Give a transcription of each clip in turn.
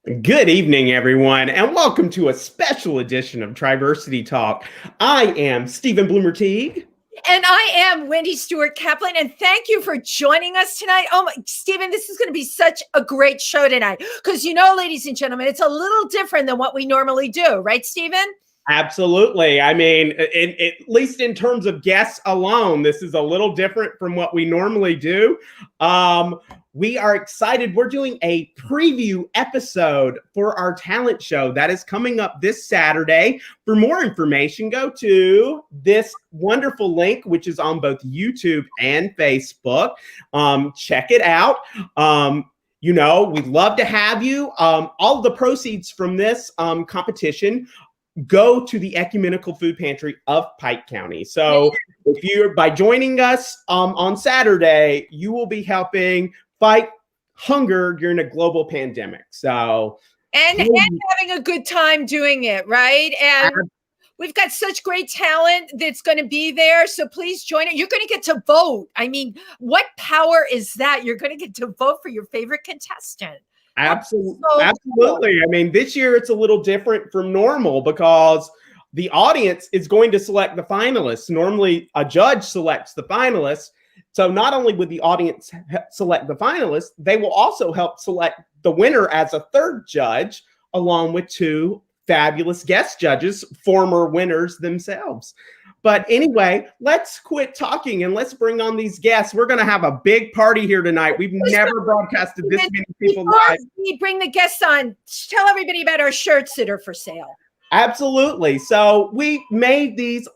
Good evening, everyone, and welcome to a special edition of TriVersity Talk. I am Stephen Bloomer Teague. And I am Wendy Stewart Kaplan, and thank you for joining us tonight. Oh my, Stephen, this is going to be such a great show tonight because, ladies and gentlemen, it's a little different than what we normally do, right, Stephen? Absolutely. I mean, at least in terms of guests alone, this is a little different from what we normally do. We are excited. We're doing a preview episode for our talent show that is coming up this Saturday. For more information, go to this wonderful link, which is on both YouTube and Facebook. Check it out. We'd love to have you. All of the proceeds from this competition go to the Ecumenical Food Pantry of Pike County. So if you're by joining us on Saturday, you will be helping fight hunger during a global pandemic. So and having a good time doing it, right? And we've got such great talent that's going to be there. So please join it. You're going to get to vote. I mean, what power is that? You're going to get to vote for your favorite contestant. Absolutely. Absolutely. I mean, this year it's a little different from normal because the audience is going to select the finalists. Normally, a judge selects the finalists. So not only would the audience select the finalists, they will also help select the winner as a third judge, along with two fabulous guest judges, former winners themselves. But anyway, let's quit talking and let's bring on these guests. We're going to have a big party here tonight. We've never broadcasted this many people live. We bring the guests on. Tell everybody about our shirts that are for sale. Absolutely. So we made these.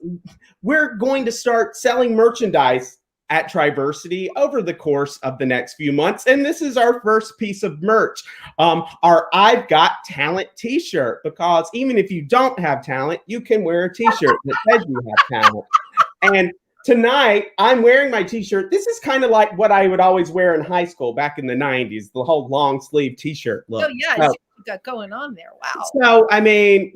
We're going to start selling merchandise at TriVersity over the course of the next few months. And this is our first piece of merch, our I've Got Talent t-shirt, because even if you don't have talent, you can wear a t-shirt that says you have talent. And tonight I'm wearing my t-shirt. This is kind of like what I would always wear in high school back in the 90s, the whole long sleeve t-shirt look. Oh yeah, you got going on there. Wow. So, I mean,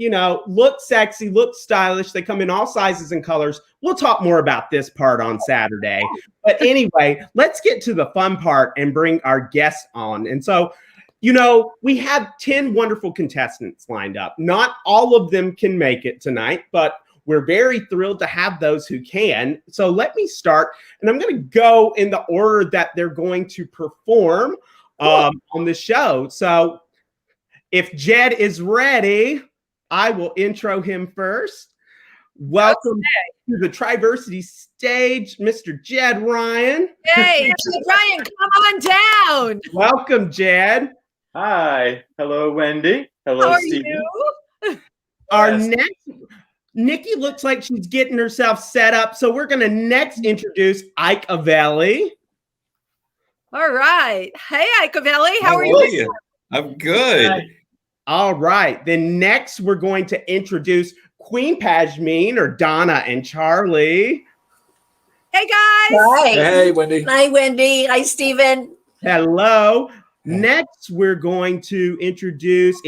look sexy, look stylish. They come in all sizes and colors. We'll talk more about this part on Saturday. But anyway, let's get to the fun part and bring our guests on. And so, we have 10 wonderful contestants lined up. Not all of them can make it tonight, but we're very thrilled to have those who can. So let me start, and I'm going to go in the order that they're going to perform on the show. So if Jed is ready, I will intro him first. Welcome to the TriVersity stage, Mr. Jed Ryan. Hey, Jed Ryan, come on down. Welcome, Jed. Hi. Hello, Wendy. Hello, Steve. Our next, Nicki looks like she's getting herself set up. So we're going to next introduce Avelli. All right. Hey, Avelli. How are you? I'm good. Hi. All right. Then next, we're going to introduce Qween Pashmeen, or Donna and Charlie. Hey, guys. Hi. Hey, Wendy. Hi, Wendy. Hi, Stephen. Hello. Next, we're going to introduce,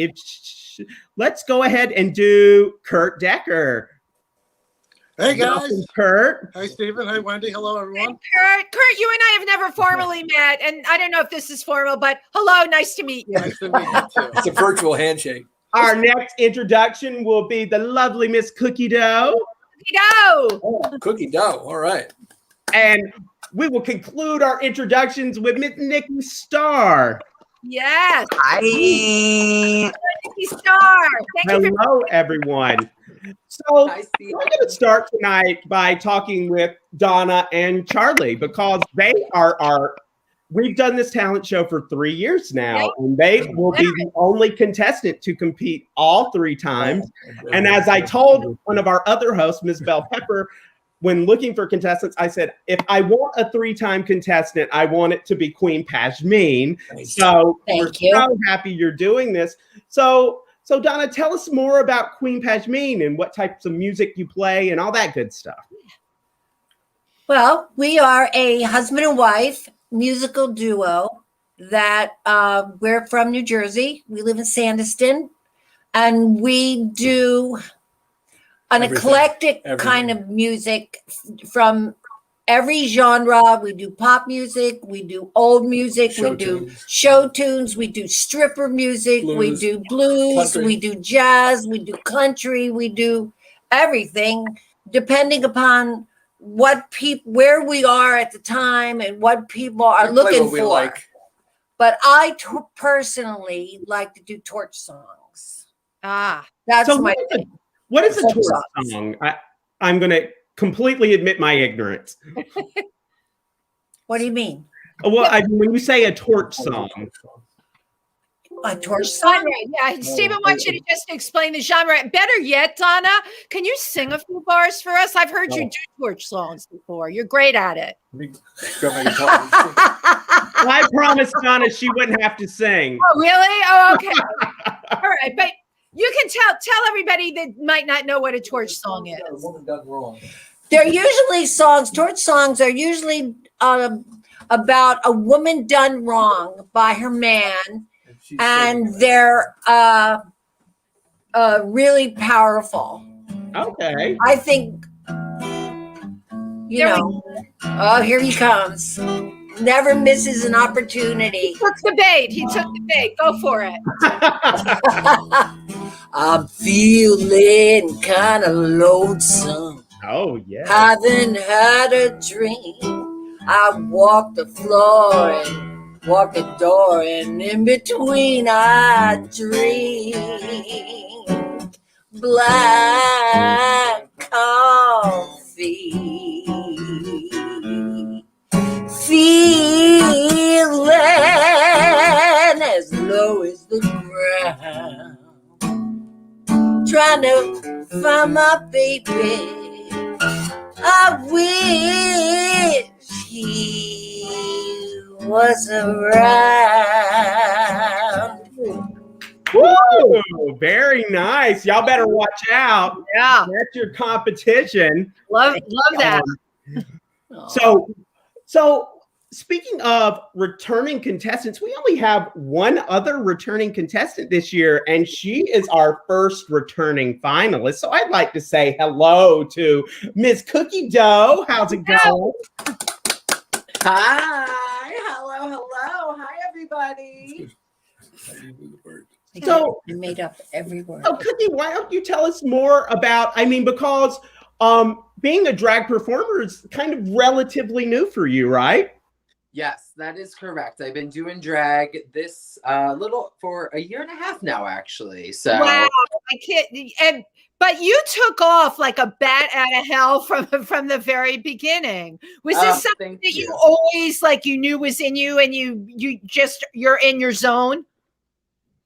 let's go ahead and do Kurt Decker. Hey, guys. Welcome, Kurt. Hi, Stephen. Hi, Wendy. Hello, everyone. Hey, Kurt, you and I have never formally met, and I don't know if this is formal, but hello, nice to meet you. Nice to meet you, too. It's a virtual handshake. Our next introduction will be the lovely Miss Cookie Dough. Cookie Dough. Oh, cookie dough. All right. And we will conclude our introductions with Miss Nicki Starr. Yes. Hi. Nicki Starr. Hello, everyone. So we're going to start tonight by talking with Donna and Charlie because they are we've done this talent show for 3 years now, and they will be the only contestant to compete all 3 times. And as I told one of our other hosts, Ms. Belle Pepper, when looking for contestants, I said, if I want a 3-time contestant, I want it to be Qween Pashmeen. So we're so happy you're doing this. So Donna, tell us more about Qween Pashmeen and what types of music you play and all that good stuff. Well, we are a husband and wife musical duo that we're from New Jersey. We live in Sandiston, and we do an eclectic kind of music from every genre. We do pop music, we do old music, Show we do tunes. show tunes, we do stripper music, we Blues, do blues, country. we do jazz, we do country, we do everything depending upon where we are at the time and what people are We play looking what we for. like. But I personally like to do torch songs. Ah, That's So my what is a- thing. What is a Folk torch songs. song? I'm going to completely admit my ignorance. What do you mean? Well, when you say a torch song, A torch song? genre. Yeah, Stephen wants you to just explain the genre. Better yet, Donna, can you sing a few bars for us? I've heard you do torch songs before. You're great at it. I promised Donna she wouldn't have to sing. Oh, really? Oh, okay. All right, but you can tell everybody that might not know what a torch song is. Woman done wrong. They're usually songs, torch songs are usually about a woman done wrong by her man, and they're really powerful. Okay. I think, oh, here he comes. Never misses an opportunity. He took the bait. Go for it. I'm feeling kind of lonesome. Oh, yeah. Haven't had a drink. I walk the floor and walk the door, and in between I drink black coffee. Feeling as low as the ground. Trying to find my baby. I wish he was around. Woo! Very nice. Y'all better watch out. Yeah, That's your competition. love that. So speaking of returning contestants, we only have one other returning contestant this year, and she is our first returning finalist. So I'd like to say hello to Miss Cookie Dough. How's it going? Hi, hello. Hi, everybody. So I made up every word. Oh, Cookie, why don't you tell us more about, because being a drag performer is kind of relatively new for you, right? Yes, that is correct. I've been doing drag this for a year and a half now, actually. So Wow, I can't. But you took off like a bat out of hell from the very beginning. Was this something that you always you knew was in you, and you're in your zone?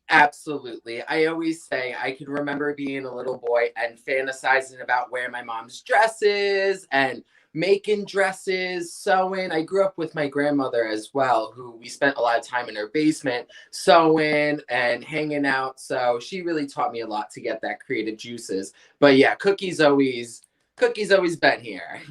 Absolutely. I always say I can remember being a little boy and fantasizing about wearing my mom's dresses and making dresses, sewing. I grew up with my grandmother as well, who we spent a lot of time in her basement sewing and hanging out. So she really taught me a lot to get that creative juices. But yeah, Cookie's always been here.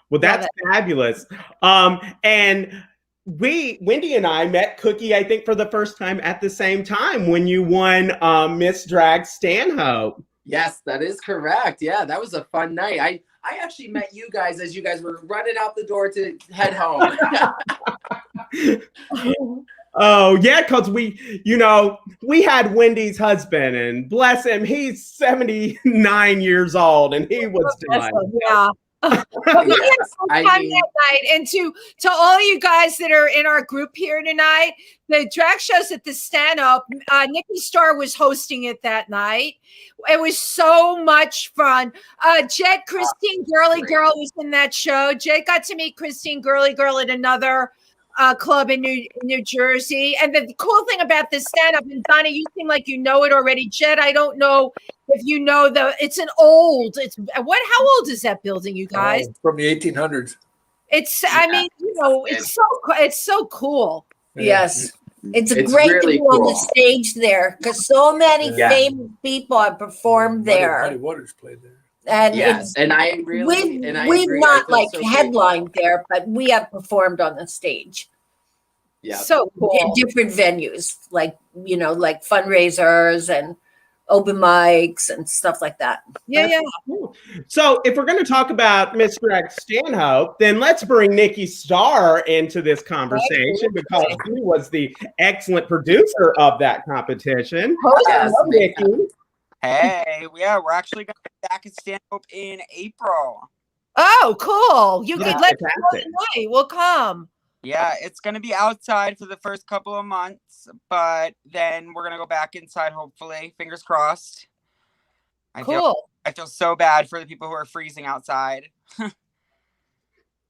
Well, that's fabulous. And Wendy and I met Cookie, I think, for the first time at the same time when you won Miss Drag Stanhope. Yes, that is correct. Yeah, that was a fun night. I actually met you guys as you guys were running out the door to head home. Oh, yeah, because we had Wendy's husband, and bless him, he's 79 years old, and he was done. Yeah. But we had some fun that night. And to all you guys that are in our group here tonight, the drag shows at the stand-up, Nicki Starr was hosting it that night. It was so much fun. Jet, Christine Girly Girl was in that show. Jet got to meet Christine Girly Girl at another club in New Jersey. And the cool thing about this stand-up, and Donna, you seem like you know it already. Jet, I don't know if you know how old is that building, you guys? From the 1800s. It's so cool. Yes. It's great really to be on the cool. stage there because so many famous people have performed there. Muddy Waters played there. And yes, and I really we've agree. not I feel so headlined there, but we have performed on the stage. Yeah. So cool. In different venues, like fundraisers and open mics and stuff like that. Yeah, yeah. Cool. So if we're going to talk about Mr. X Stanhope, then let's bring Nicki Starr into this conversation because she was the excellent producer of that competition. Yes, Hello, Nicki. Hey, yeah, we're actually going to be back at Stanhope in April. Oh, cool. You Yeah, could let us know fantastic. tonight. We'll come. Yeah, it's going to be outside for the first couple of months, but then we're going to go back inside, hopefully. Fingers crossed. I Cool. feel so bad for the people who are freezing outside.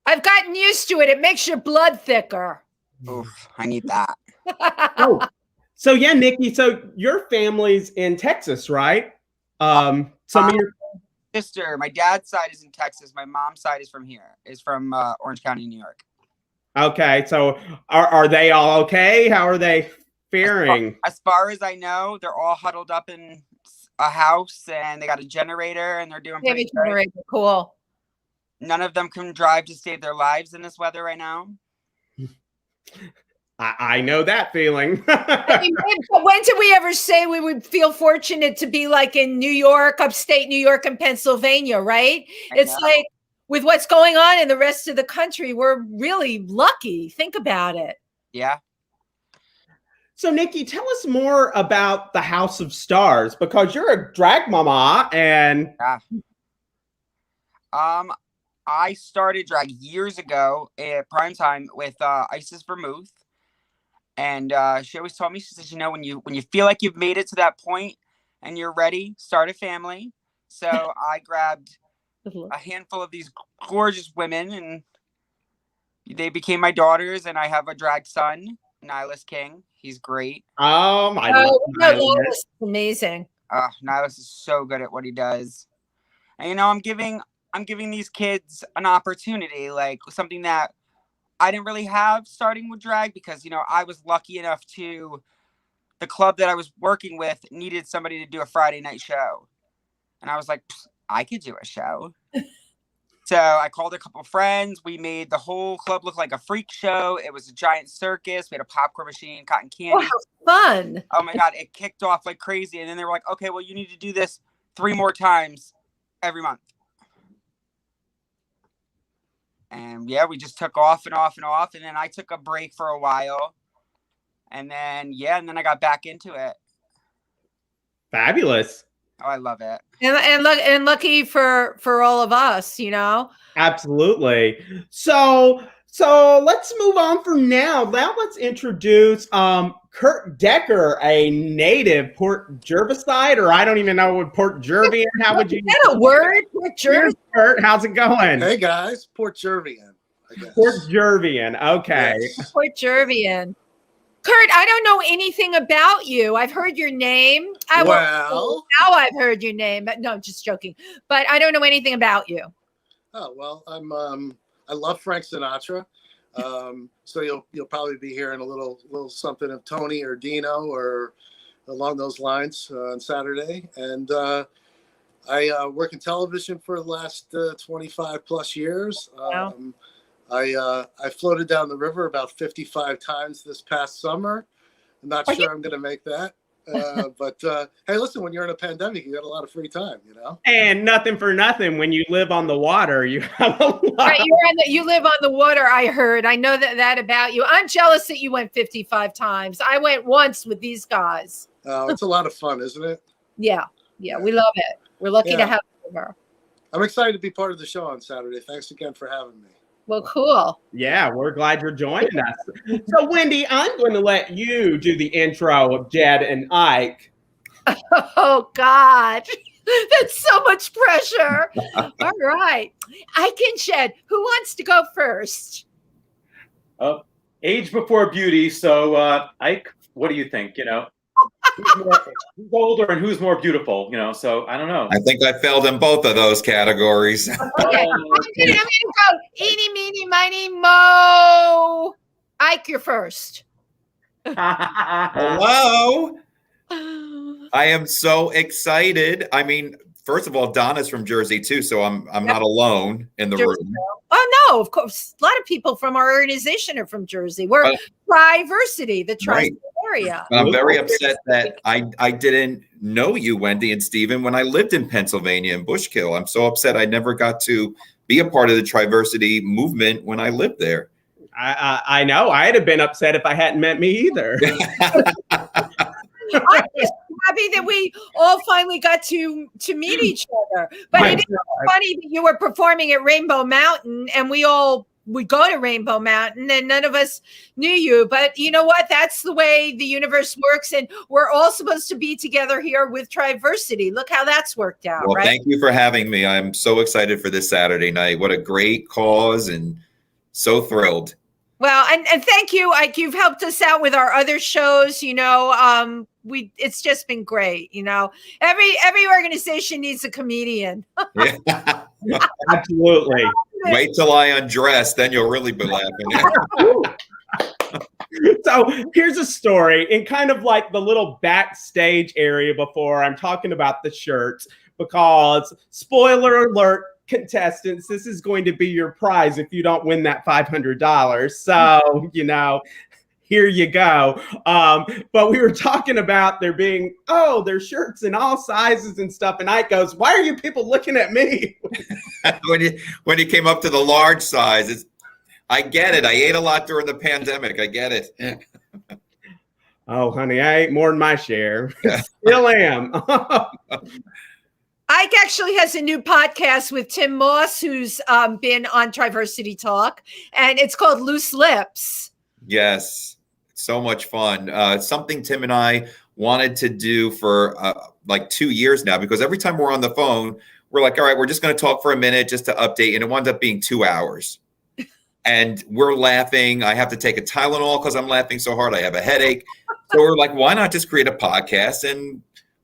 I've gotten used to it. It makes your blood thicker. Oof, I need that. Oh, so yeah, Nicki, so your family's in Texas, right? Some of your Sister, my dad's side is in Texas. My mom's side is from Orange County, New York. Okay, so are they all okay? How are they faring? As far as I know, they're all huddled up in a house and they got a generator and they're doing pretty good. Cool. None of them can drive to save their lives in this weather right now. I know that feeling. I mean, when did we ever say we would feel fortunate to be like in New York, upstate New York and Pennsylvania, right? It's like with what's going on in the rest of the country, we're really lucky. Think about it. Yeah. So, Nicki, tell us more about the House of Stars because you're a drag mama and I started drag years ago at primetime with Isis Vermouth. And she always told me, she says, you know, when you feel like you've made it to that point and you're ready, start a family. So I grabbed a handful of these gorgeous women and they became my daughters. And I have a drag son, Nihilus King. He's great. Oh, my Nihilus is amazing. Nihilus is so good at what he does. And, you know, I'm giving these kids an opportunity, like something that I didn't really have starting with drag because, you know, I was lucky enough the club that I was working with needed somebody to do a Friday night show. And I was like, I could do a show. So I called a couple friends. We made the whole club look like a freak show. It was a giant circus. We had a popcorn machine, cotton candy. Oh, fun. Oh my God, it kicked off like crazy. And then they were like, okay, well, you need to do this 3 more times every month. And yeah, we just took off and off and off. And then I took a break for a while. And then, and then I got back into it. Fabulous. Oh, I love it. And lucky for all of us, you know? Absolutely. So let's move on from now. Now let's introduce Kurt Decker, a native Port Jervisite, or I don't even know what Port Jervian. How would you? Is that a word? Port Jervis? Kurt, how's it going? Hey guys, Port Jervian, I guess. Port Jervian. Okay. Yes. Port Jervian. Kurt, I don't know anything about you. I've heard your name. Well, now I've heard your name. But no, just joking. But I don't know anything about you. oh well, I love Frank Sinatra. So you'll probably be hearing a little something of Tony or Dino or along those lines on Saturday. And I work in television for the last 25 plus years. Wow. I floated down the river about 55 times this past summer. I'm not sure I'm going to make that. But hey, listen, when you're in a pandemic, you got a lot of free time, you know? And nothing for nothing. When you live on the water, you have a lot. Right, you live on the water, I heard. I know that about you. I'm jealous that you went 55 times. I went once with these guys. It's a lot of fun, isn't it? Yeah, we love it. We're lucky to have her. I'm excited to be part of the show on Saturday. Thanks again for having me. Well, cool. Yeah, we're glad you're joining us. So, Wendy, I'm going to let you do the intro of Jed and Ike. Oh, God. That's so much pressure. All right. Ike and Jed, who wants to go first? Age before beauty. So, Ike, what do you think? You know, who's older and who's more beautiful? You know, so I don't know. I think I failed in both of those categories. Okay. I'm gonna go eeny, meeny, miny, mo. Ike, you're first. Hello. I am so excited. I mean, first of all, Donna's from Jersey too, so I'm not alone in the room. Oh no, of course. A lot of people from our organization are from Jersey. We're TriVersity, the Tri-State area. And I'm very upset that I didn't know you, Wendy and Stephen, when I lived in Pennsylvania in Bushkill. I'm so upset I never got to be a part of the TriVersity movement when I lived there. I know. I'd have been upset if I hadn't met me either. I'm just happy that we all finally got to meet each other. But it is funny that you were performing at Rainbow Mountain, and we go to Rainbow Mountain, and none of us knew you. But you know what? That's the way the universe works, and we're all supposed to be together here with TriVersity. Look how that's worked out, Well, right? thank you for having me. I'm so excited for this Saturday night. What a great cause, and so thrilled. Well, and thank you. Like, you've helped us out with our other shows, it's just been great. Every organization needs a comedian. Yeah. Absolutely. Wait till I undress, then you'll really be laughing. So here's a story in kind of like the little backstage area before I'm talking about the shirts, because spoiler alert, contestants, this is going to be your prize if you don't win that $500. So, here you go. But we were talking about there being, there's shirts in all sizes and stuff. And Ike goes, why are you people looking at me? when you came up to the large size, I get it. I ate a lot during the pandemic. I get it. Oh, honey, I ate more than my share. Still am. Ike actually has a new podcast with Tim Moss, who's been on TriVersity Talk, and it's called Loose Lips. Yes, so much fun. Something Tim and I wanted to do for like 2 years now, because every time we're on the phone, we're like, all right, we're just going to talk for a minute just to update. And it wound up being 2 hours. And we're laughing. I have to take a Tylenol because I'm laughing so hard. I have a headache. So we're like, why not just create a podcast? And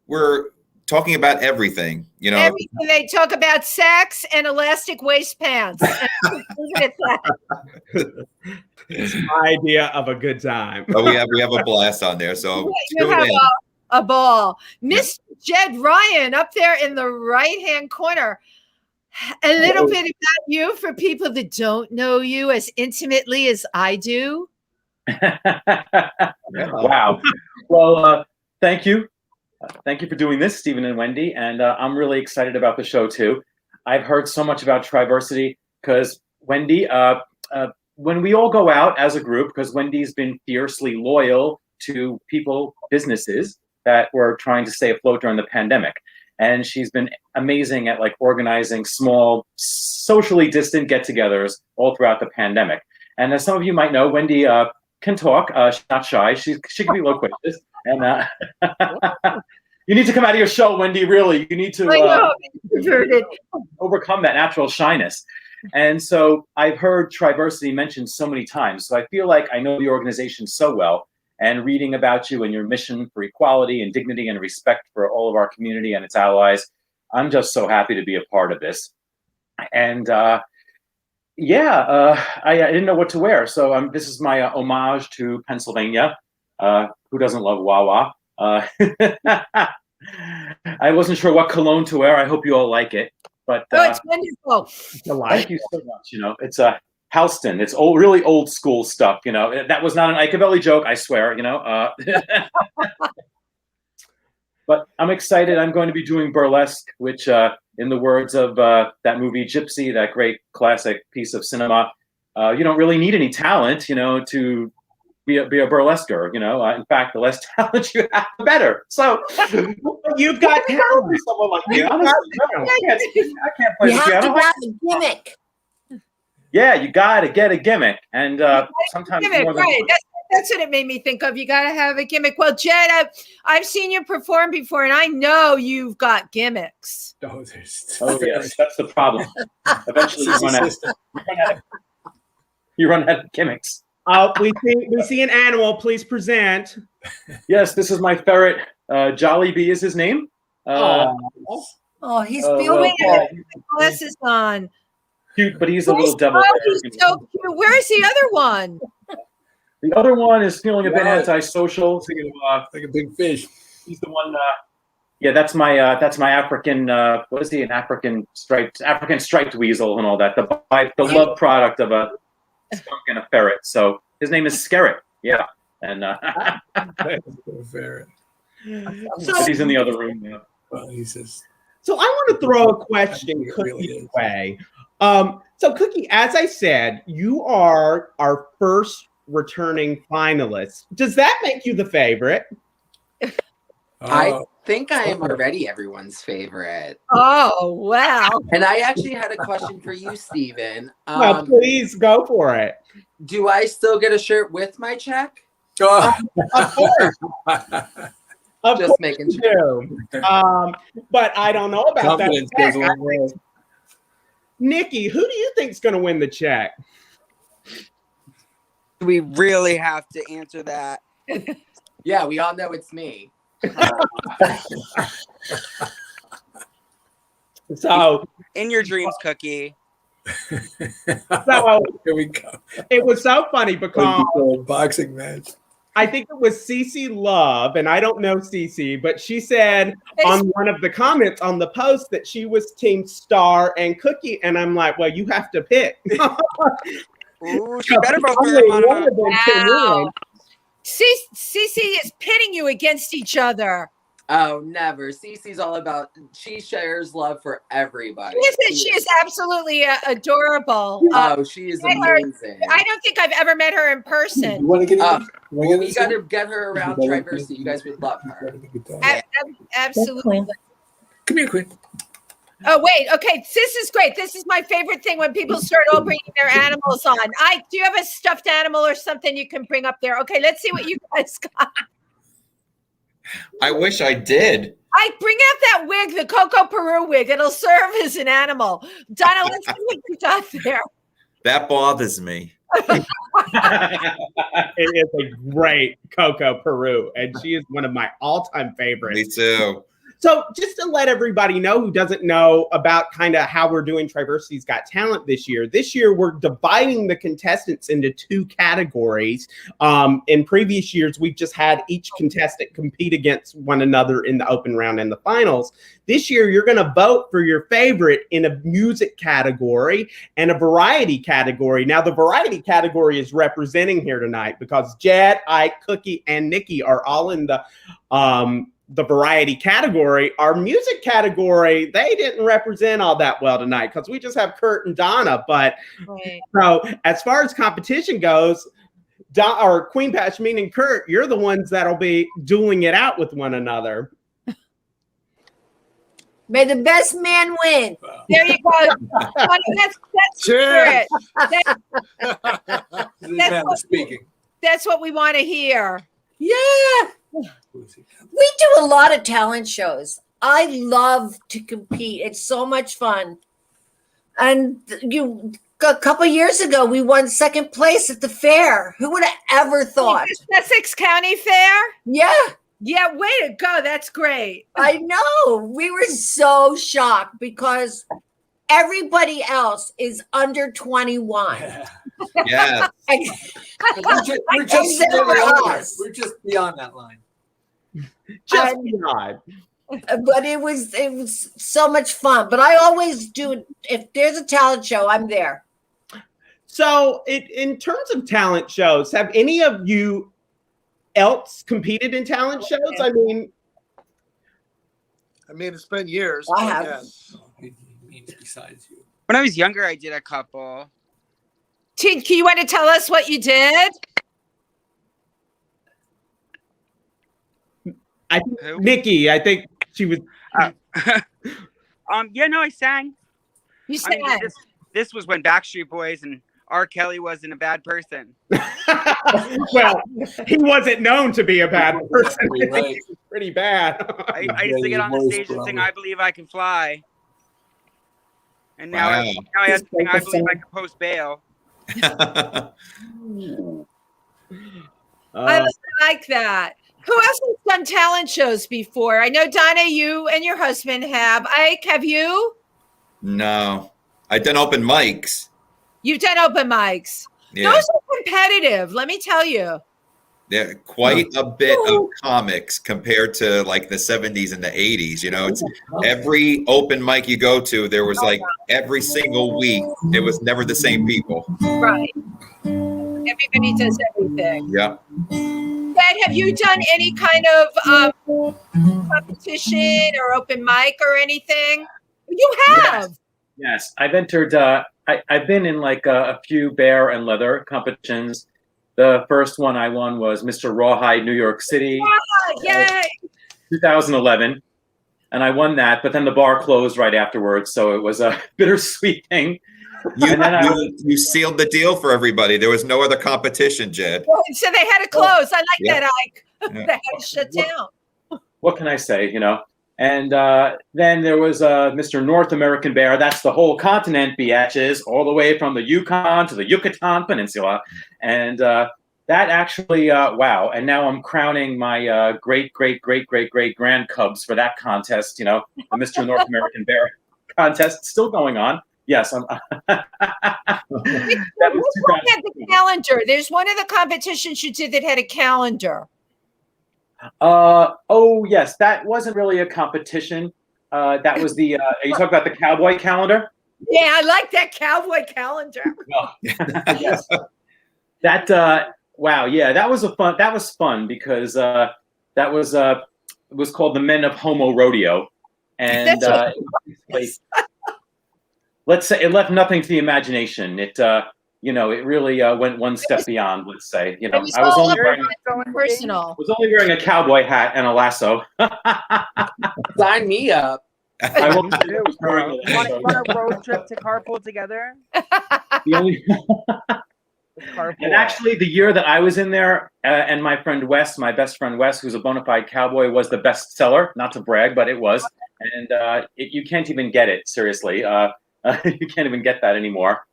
we're talking about everything, Everything. They talk about sex and elastic waist pants. It's my idea of a good time. But we have a blast on there. So you have a ball. Mr. Jed Ryan up there in the right-hand corner. A little bit about you for people that don't know you as intimately as I do. Wow. Well, thank you. Thank you for doing this, Stephen and Wendy. And I'm really excited about the show, too. I've heard so much about TriVersity because, Wendy, when we all go out as a group, because Wendy's been fiercely loyal to businesses that were trying to stay afloat during the pandemic. And she's been amazing at organizing small, socially distant get-togethers all throughout the pandemic. And as some of you might know, Wendy can talk. She's not shy. She can be loquacious. And you need to come out of your shell, Wendy. Really, you need to overcome that natural shyness. And so I've heard TriVersity mentioned so many times. So I feel like I know the organization so well. And reading about you and your mission for equality and dignity and respect for all of our community and its allies, I'm just so happy to be a part of this. And I didn't know what to wear. So this is my homage to Pennsylvania. Who doesn't love Wawa? I wasn't sure what cologne to wear. I hope you all like it. But it's wonderful. Thank you so much. It's Halston. It's really old school stuff. That was not an Avelli joke, I swear. But I'm excited. I'm going to be doing burlesque, which, in the words of that movie Gypsy, that great classic piece of cinema, you don't really need any talent, to be a burlesquer. In fact, the less talent you have, the better. So you've got talent. Someone like me. I can't play the piano. You have to have a gimmick. Yeah, you got to get a gimmick, and sometimes gimmick, more than right? That's what it made me think of. You got to have a gimmick. Well, Jed, I've seen you perform before, and I know you've got gimmicks. Oh yes, that's the problem. Eventually, you run out of gimmicks. We see an animal. Please present. Yes, this is my ferret. Jolly Bee is his name. He's feeling glasses on. Cute, but he's a little devil. Oh, he's so cute. Where is the other one? The other one is feeling a bit antisocial. Like a big fish. He's the one. That's my African. What is he? An African striped weasel and all that. The love product of a skunk and a ferret. So his name is Skerrit. Yeah, And Fair. So, he's in the other room now. Well, he says. So I want to throw a question It really Cookie's is. way. So Cookie, as I said, you are our first returning finalist. Does that make you the favorite? I think I am already everyone's favorite. Oh, wow. And I actually had a question for you, Steven. Well, please go for it. Do I still get a shirt with my check? Of course. Of Just course making you do. But I don't know about Confidence that. goes a long way. Nikki, who do you think's going to win the check? We really have to answer that. Yeah, we all know it's me. So In your dreams, Cookie. so Here we go. it was so funny because Boxing match. I think it was Cece Love, and I don't know Cece, but she said on one of the comments on the post that she was team Starr and Cookie, and I'm like, well, you have to pick. Ooh, she better vote for Only one Ramona. of them can Wow. win. Cece is pitting you against each other. Oh, never. Cece's all about, she shares love for everybody. She is absolutely adorable. Oh, she is amazing. I don't think I've ever met her in person. You want to get in? We got to get her around TriVersity. You guys would love her. Absolutely. Come here, Qween. Oh, wait. Okay. This is great. This is my favorite thing when people start opening their animals on. Do you have a stuffed animal or something you can bring up there? Okay. Let's see what you guys got. I wish I did. Bring out that wig, the Coco Peru wig. It'll serve as an animal. Donna, let's see what you got there. That bothers me. It is a great Coco Peru, and she is one of my all-time favorites. Me too. So just to let everybody know who doesn't know about kind of how we're doing TriVersity's Got Talent this year we're dividing the contestants into two categories. In previous years, we've just had each contestant compete against one another in the open round and the finals. This year, you're going to vote for your favorite in a music category and a variety category. Now, the variety category is representing here tonight because Jed, Ike, Cookie, and Nikki are all in the variety category. Our music category, they didn't represent all that well tonight because we just have Kurt and Donna. But Right. So as far as competition goes, Qween, Pashmeen, and Kurt, you're the ones that'll be dueling it out with one another. May the best man win. There you go. Honey, that's Cheers. that's what we want to hear. Yeah. We do a lot of talent shows. I love to compete. It's so much fun. And a couple years ago, we won second place at the fair. Who would have ever thought? Essex County Fair? Yeah. Yeah, way to go. That's great. I know. We were so shocked because everybody else is under 21. Yes. We're just beyond that line. Just beyond. But it was so much fun. But I always do. If there's a talent show, I'm there. So in terms of talent shows, have any of you else competed in talent shows? I mean, it's been years. I have. Yes. Besides you. When I was younger, I did a couple. Can you want to tell us what you did? I think Nicki, I think she was. Yeah, no, I sang. You sang. This was when Backstreet Boys and R. Kelly wasn't a bad person. Well, he wasn't known to be a bad person. Right. He was pretty bad. I used to get on the stage and sing "I Believe I Can Fly," and now Wow. I have to sing "I Believe I Can Post Bail." I like that. Who else has done talent shows before? I know, Donna, you and your husband have. Ike, have you? No, I've done open mics. You've done open mics. Yeah, Those are competitive, let me tell you. yeah, quite a bit of comics compared to like the 70s and the 80s. You know, it's every open mic you go to, there was like every single week, it was never the same people. Right. Everybody does everything. Yeah. Jed, have you done any kind of competition or open mic or anything? You have. Yes, I've entered. I've been in like a few bear and leather competitions. The first one I won was Mr. Rawhide, New York City, Yay! 2011, and I won that. But then the bar closed right afterwards, so it was a bittersweet thing. You sealed the deal for everybody. There was no other competition, Jed. So they had to close. I like Yeah. that, Ike. They had to shut down. What can I say? You know. And then there was Mr. North American Bear. That's the whole continent, biatches, all the way from the Yukon to the Yucatan Peninsula. And that actually, wow. And now I'm crowning my great grand cubs for that contest. You know, the Mr. North American Bear contest still going on. Yes, I'm. That was had the calendar. There's one of the competitions you did that had a calendar. Oh yes, that wasn't really a competition. That was the. Are you talking about the cowboy calendar? Yeah, I like that cowboy calendar. Oh, yes. That wow, yeah, that was fun. That was fun because that was it was called the Men of Homo Rodeo, and let's say it left nothing to the imagination. It you know, it really went one step beyond. Let's say, you know, I was only wearing a cowboy hat and a lasso. Sign me up. I Want a road trip to carpool together? The only and actually, the year that I was in there, and my friend Wes, my best friend Wes, who's a bona fide cowboy, was the best seller. Not to brag, but it was. And you can't even get it, seriously. You can't even get that anymore.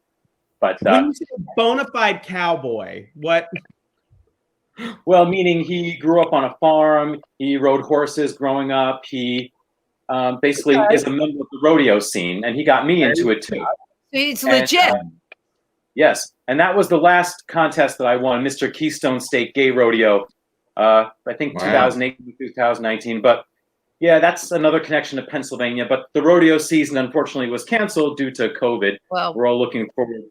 But when you say bona fide cowboy, what? Well, meaning he grew up on a farm. He rode horses growing up. He basically is a member of the rodeo scene, and he got me into it too. It's legit. Yes, and that was the last contest that I won, Mr. Keystone State Gay Rodeo. I think 2018, 2019. But yeah, that's another connection to Pennsylvania. But the rodeo season, unfortunately, was canceled due to COVID. Well, we're all looking forward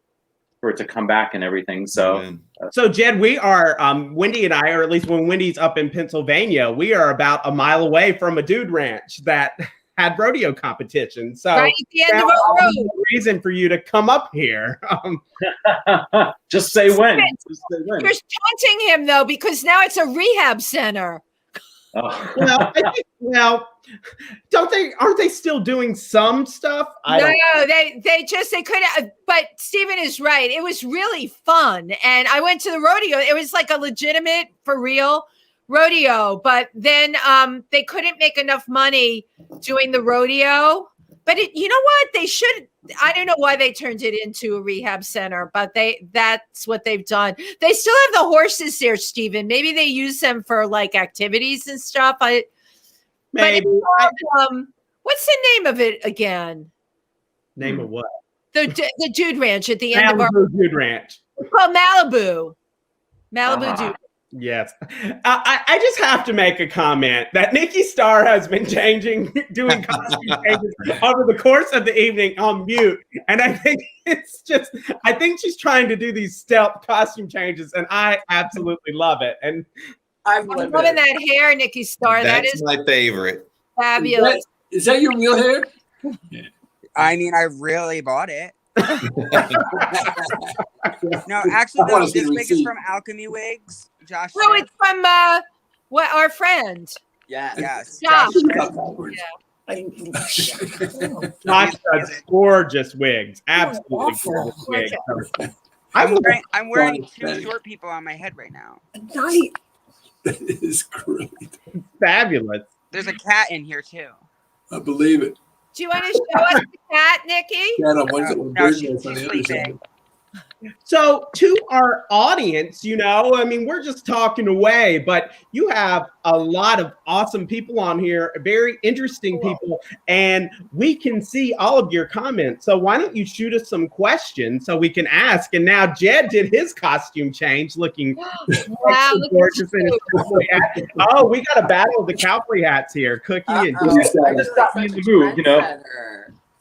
for it to come back and everything. So, so Jed, we are Wendy and I, or at least when Wendy's up in Pennsylvania, we are about a mile away from a dude ranch that had rodeo competition. So right at the end of our road. Reason for you to come up here. Just say when. Just say when. You're taunting him though, because now it's a rehab center. Oh. Well, I think, aren't they still doing some stuff? No, they couldn't. But Stephen is right. It was really fun. And I went to the rodeo. It was like a legitimate, for real rodeo. But then they couldn't make enough money doing the rodeo. But you know what? They should. I don't know why they turned it into a rehab center, but that's what they've done. They still have the horses there, Stephen. Maybe they use them for like activities and stuff. Maybe. What's the name of it again? Name of what? The Dude Ranch at the end of our Dude Ranch. It's called Malibu. Malibu Dude. Yes. I just have to make a comment that Nicki Starr has been doing costume changes over the course of the evening on mute. And I think I think she's trying to do these stealth costume changes, and I absolutely love it. And I'm loving that hair, Nicki Starr. That is my favorite. Fabulous. Is that your real hair? I mean, I really bought it. No, actually, this wig is from Alchemy Wigs. Josh. No, it's from our friend. Yes. Josh. Josh does gorgeous wigs. Absolutely gorgeous wigs. I'm wearing two short people on my head right now. That is great. Fabulous. There's a cat in here too. I believe it. Do you want to show us the cat, Nicki? No, she's sleeping. So to our audience, I mean, we're just talking away, but you have a lot of awesome people on here, very interesting people, and we can see all of your comments. So why don't you shoot us some questions so we can ask? And now Jed did his costume change, looking gorgeous in his cowboy hat. Oh, we got a battle of the cowboy hats here, Cookie and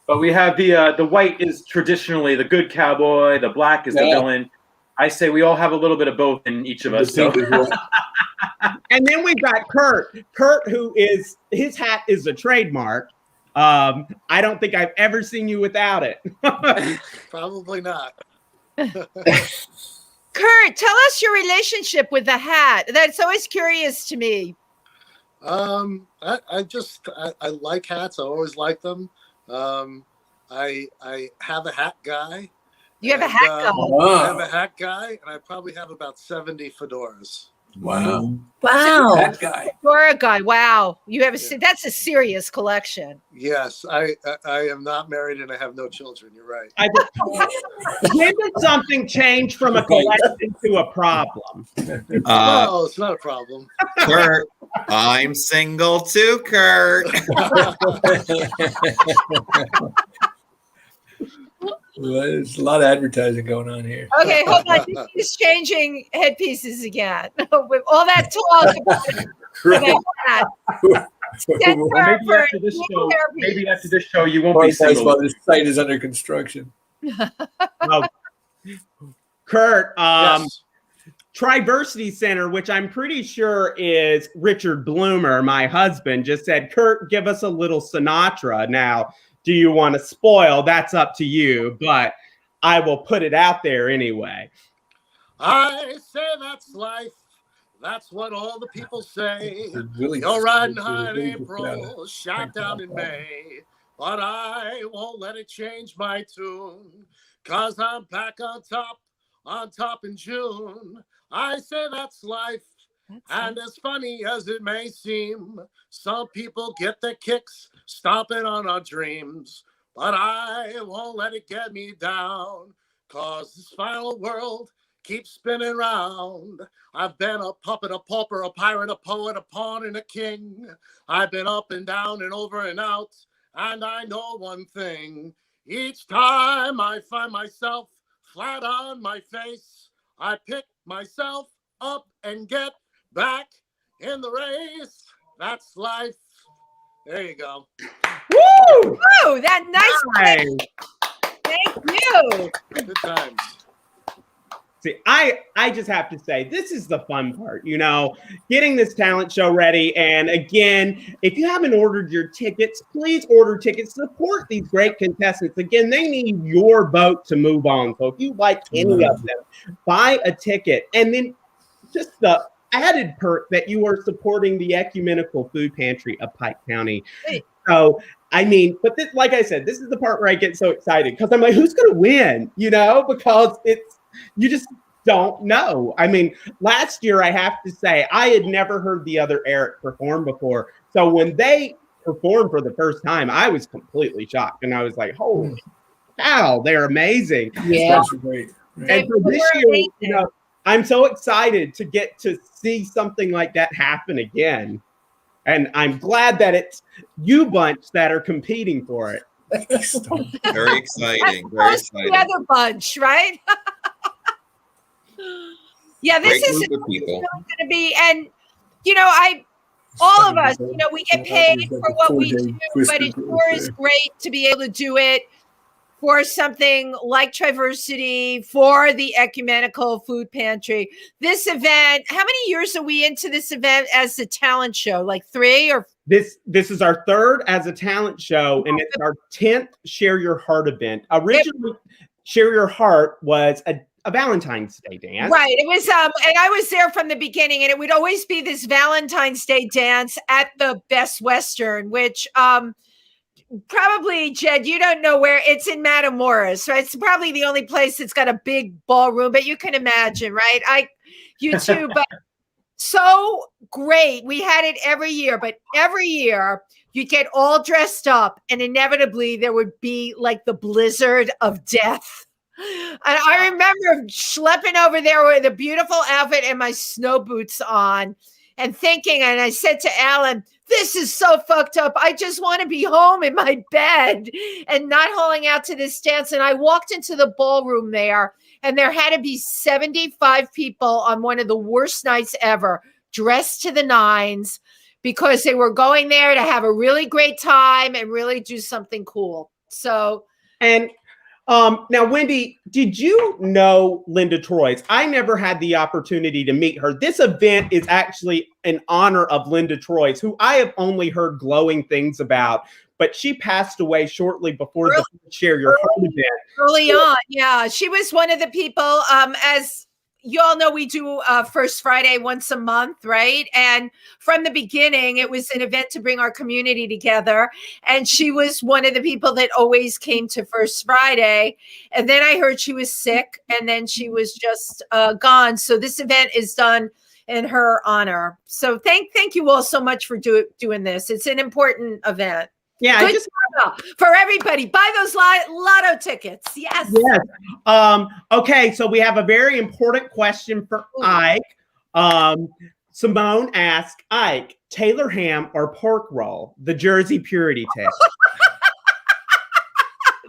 But we have the white is traditionally the good cowboy, the black is the villain. I say we all have a little bit of both in each of us. So. And then we've got Kurt. Kurt, who is, his hat is a trademark. I don't think I've ever seen you without it. Probably not. Kurt, tell us your relationship with the hat. That's always curious to me. I like hats. I always like them. I have a hat guy. You have a hat guy. I have a hat guy, and I probably have about 70 fedoras. Wow. Wow. That guy. You're a guy. Wow. You have that's a serious collection. Yes, I am not married and I have no children. You're right. When did something change from a collection to a problem? No, it's not a problem. Kurt, I'm single too, Kurt. Well, there's a lot of advertising going on here. Okay, hold on. He's changing headpieces again. With all that talk about that. Maybe after this show, you won't be single. While this site is under construction. Kurt, Yes. TriVersity Center, which I'm pretty sure is Richard Bloomer, my husband, just said, Kurt, give us a little Sinatra. Now, do you want to spoil? That's up to you, but I will put it out there anyway. I say that's life. That's what all the people say. Really You're riding high in April, shot down in May. But I won't let it change my tune, 'cause I'm back on top in June. I say that's life. And as funny as it may seem, some people get their kicks stomping on our dreams. But I won't let it get me down, 'cause this final world keeps spinning round. I've been a puppet, a pauper, a pirate, a poet, a pawn, and a king. I've been up and down and over and out, and I know one thing. Each time I find myself flat on my face, I pick myself up and get back in the race. That's life. There you go. Woo! Woo! That nice. Thank you. Good times. See, I just have to say, this is the fun part, you know, getting this talent show ready. And again, if you haven't ordered your tickets, please order tickets. Support these great contestants. Again, they need your vote to move on. So if you like any of them, buy a ticket. And then just the added perk that you are supporting the Ecumenical Food Pantry of Pike County. So, I mean, but this, like I said, this is the part where I get so excited because I'm like, who's going to win? You know, because you just don't know. I mean, last year, I have to say, I had never heard the other Eric perform before. So when they performed for the first time, I was completely shocked. And I was like, holy cow, they're amazing. Yeah. That's great. And for this year, you know, I'm so excited to get to see something like that happen again. And I'm glad that it's you bunch that are competing for it. Very exciting. Very Plus exciting. the other bunch, right? Yeah, this Great is group of people. going to be, and you know, all of us, you know, we get paid for what we do, but it sure is great to be able to do it for something like TriVersity, for the Ecumenical Food Pantry. This event, how many years are we into this event as a talent show? Like 3 or? This is our 3rd as a talent show, and it's our 10th Share Your Heart event. Originally, Share Your Heart was a Valentine's Day dance. Right. It was, and I was there from the beginning, and it would always be this Valentine's Day dance at the Best Western, which, probably, Jed, you don't know where it's in Matamoros, right? It's probably the only place that's got a big ballroom, but you can imagine, right? You too, but so great. We had it every year, but every year you'd get all dressed up and inevitably there would be like the blizzard of death. And I remember schlepping over there with a beautiful outfit and my snow boots on and thinking, and I said to Alan, this is so fucked up. I just want to be home in my bed and not holding out to this dance. And I walked into the ballroom there, and there had to be 75 people on one of the worst nights ever, dressed to the nines, because they were going there to have a really great time and really do something cool. So, and Now, Wendy, did you know Linda Troyes? I never had the opportunity to meet her. This event is actually in honor of Linda Troyes, who I have only heard glowing things about, but she passed away shortly before the Share Your Heart event. Early on, yeah. She was one of the people, as you all know, we do First Friday once a month, right? And from the beginning, it was an event to bring our community together. And she was one of the people that always came to First Friday. And then I heard she was sick, and then she was just gone. So this event is done in her honor. So thank you all so much for doing this. It's an important event. Yeah, Good for everybody. Buy those lotto tickets. Yes. Yes. Okay, so we have a very important question for Ike. Simone asked Ike, Taylor ham or pork roll? The Jersey purity test.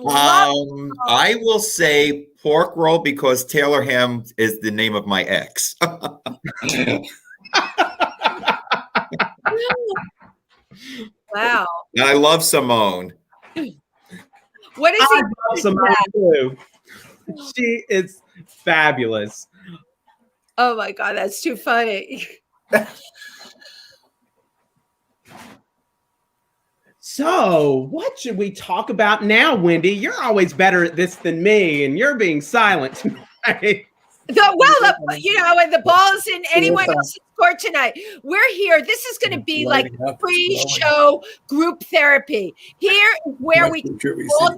I will say pork roll because Taylor ham is the name of my ex. Wow. And I love Simone. What is I he? love Simone too. She is fabulous. Oh my God, that's too funny. So, what should we talk about now, Wendy? You're always better at this than me, and you're being silent tonight. And the ball's in anyone else's court tonight. We're here. This is going to be like pre-show group therapy. Here is where we all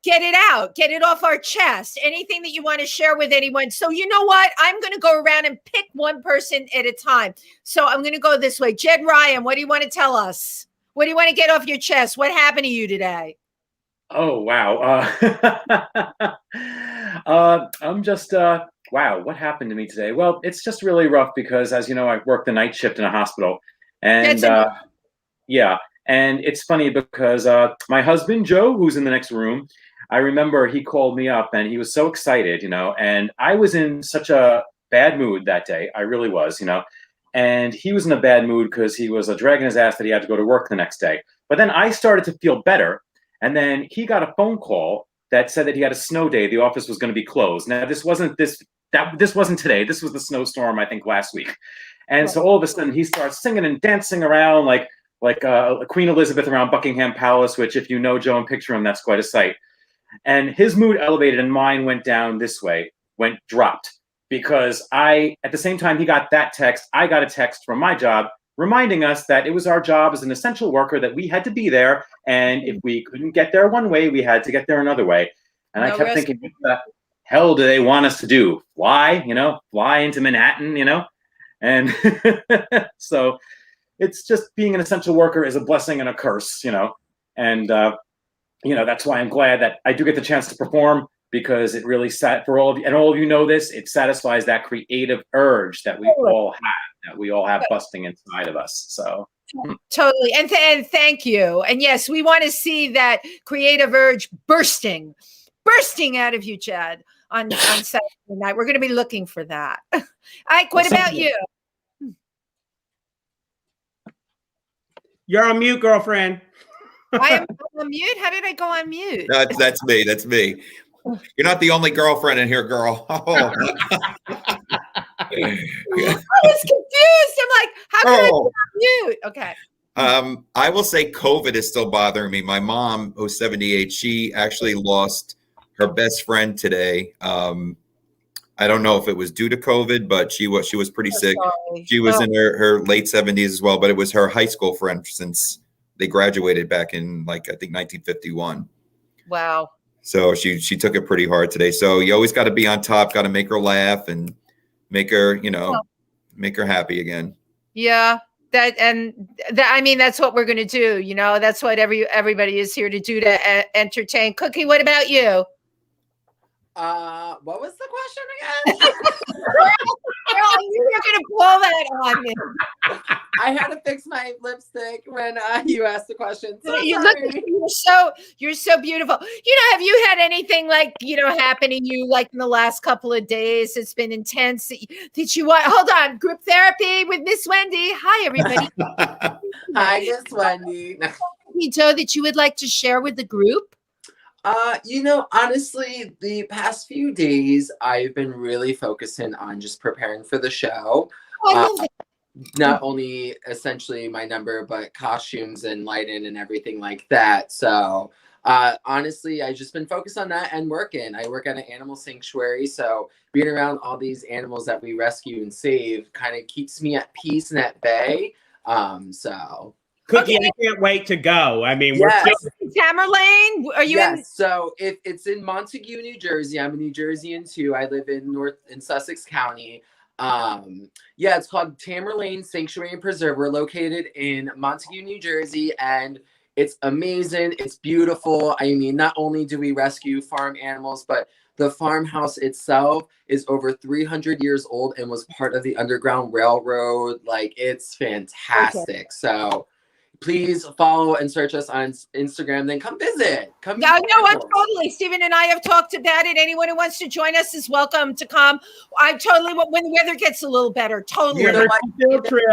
get it out, get it off our chest. Anything that you want to share with anyone. So you know what? I'm going to go around and pick one person at a time. So I'm going to go this way. Jed Ryan, what do you want to tell us? What do you want to get off your chest? What happened to you today? Oh, wow. I'm just, wow, what happened to me today? Well, it's just really rough because, as you know, I work the night shift in a hospital. And yeah, and it's funny because my husband, Joe, who's in the next room, I remember he called me up and he was so excited, and I was in such a bad mood that day. I really was, and he was in a bad mood because he was dragging his ass that he had to go to work the next day. But then I started to feel better. And then he got a phone call that said that he had a snow day. The office was going to be closed. Now, this wasn't today. This was the snowstorm, I think, last week. And so all of a sudden he starts singing and dancing around like Queen Elizabeth around Buckingham Palace, which if you know Joe and picture him, that's quite a sight. And his mood elevated and mine went down this way, dropped. Because at the same time he got that text, I got a text from my job reminding us that it was our job as an essential worker that we had to be there. And if we couldn't get there one way, we had to get there another way. And I kept thinking, what the hell do they want us to do? Fly into Manhattan, And so it's just being an essential worker is a blessing and a curse, And, that's why I'm glad that I do get the chance to perform, because it really for all of you, and all of you know this, it satisfies that creative urge that we all have busting inside of us. So totally. And thank you. And yes, we want to see that creative urge bursting out of you, Chad, on Saturday night. We're going to be looking for that. Ike, what about you? You're on mute, girlfriend. I am on mute. How did I go on mute? No, that's me. That's me. You're not the only girlfriend in here, girl. Oh. I was confused. I'm like, how can I be on mute? Okay. I will say COVID is still bothering me. My mom, who's 78, she actually lost her best friend today. I don't know if it was due to COVID, but she was pretty sick. Sorry. She was in her late 70s as well, but it was her high school friend since they graduated back in I think 1951. Wow. So she took it pretty hard today. So you always got to be on top, got to make her laugh and make her, make her happy again. Yeah. I mean, that's what we're going to do. That's what everybody is here to do, to entertain. Cookie, what about you? What was the question again? Girl, you were going to pull that on me. I had to fix my lipstick when you asked the question. So you're so beautiful. Have you had anything happen to you in the last couple of days? It's been intense. Did you want? Hold on, group therapy with Miss Wendy. Hi, everybody. Hi, Miss Wendy. Joe, that you would like to share with the group? Honestly, the past few days, I've been really focusing on just preparing for the show. Oh, I love that. Not only essentially my number, but costumes and lighting and everything like that. So, honestly, I've just been focused on that and working. I work at an animal sanctuary, so being around all these animals that we rescue and save kind of keeps me at peace and at bay. Cookie, I can't wait to go. I mean, we're Yes. still Tamerlane, are you in? So if it's in Montague, New Jersey, I'm a New Jerseyan too. I live in Sussex County. It's called Tamerlane Sanctuary and Preserve. We're located in Montague, New Jersey, and it's amazing. It's beautiful. I mean, not only do we rescue farm animals, but the farmhouse itself is over 300 years old and was part of the Underground Railroad. Like, it's fantastic. Okay. So please follow and search us on Instagram. Then come visit. I'm totally. Stephen and I have talked about it. Anyone who wants to join us is welcome to come. I'm totally, when the weather gets a little better, totally.